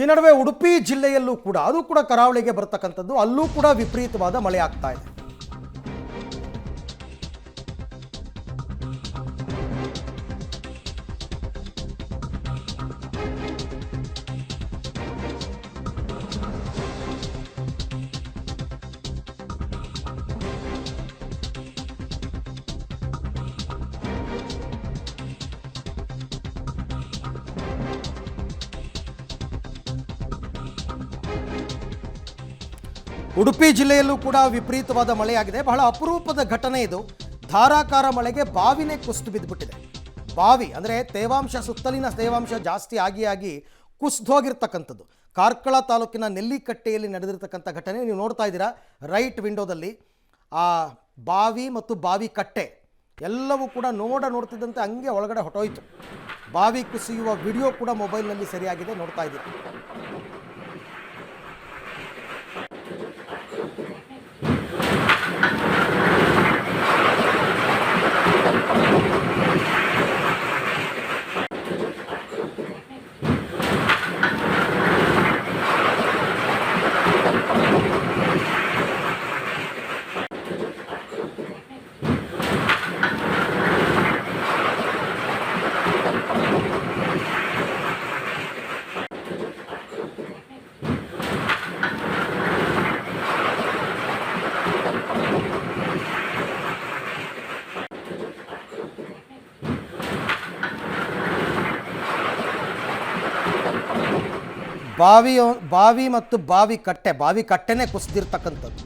ಈ ನಡುವೆ ಉಡುಪಿ ಜಿಲ್ಲೆಯಲ್ಲೂ ಕೂಡ ಅದು ಕೂಡ ಕರಾವಳಿಗೆ ಬರ್ತಕ್ಕಂಥದ್ದು, ಅಲ್ಲೂ ಕೂಡ ವಿಪರೀತವಾದ ಮಳೆ ಆಗ್ತಾ ಇದೆ. ಉಡುಪಿ ಜಿಲ್ಲೆಯಲ್ಲೂ ಕೂಡ ವಿಪರೀತವಾದ ಮಳೆಯಾಗಿದೆ. ಬಹಳ ಅಪರೂಪದ ಘಟನೆ ಇದು. ಧಾರಾಕಾರ ಮಳೆಗೆ ಬಾವಿನೇ ಕುಸಿದು ಬಿದ್ದುಬಿಟ್ಟಿದೆ. ಬಾವಿ ಅಂದರೆ ತೇವಾಂಶ, ಸುತ್ತಲಿನ ತೇವಾಂಶ ಜಾಸ್ತಿ ಆಗಿ ಕುಸಿದೋಗಿರ್ತಕ್ಕಂಥದ್ದು. ಕಾರ್ಕಳ ತಾಲೂಕಿನ ನೆಲ್ಲಿಕಟ್ಟೆಯಲ್ಲಿ ನಡೆದಿರ್ತಕ್ಕಂಥ ಘಟನೆ ನೀವು ನೋಡ್ತಾ ಇದ್ದೀರಾ ರೈಟ್ ವಿಂಡೋದಲ್ಲಿ. ಆ ಬಾವಿ ಮತ್ತು ಬಾವಿ ಕಟ್ಟೆ ಎಲ್ಲವೂ ಕೂಡ ನೋಡ್ತಿದ್ದಂತೆ ಹಂಗೆ ಒಳಗಡೆ ಹೊಟ್ಟೋಯ್ತು. ಬಾವಿ ಕುಸಿಯುವ ವಿಡಿಯೋ ಕೂಡ ಮೊಬೈಲ್ನಲ್ಲಿ ಸರಿಯಾಗಿದೆ, ನೋಡ್ತಾ ಇದ್ದೀರಾ. ಬಾವಿ ಮತ್ತು ಬಾವಿ ಕಟ್ಟೆನೇ ಕುಸಿದಿರ್ತಕ್ಕಂಥದ್ದು.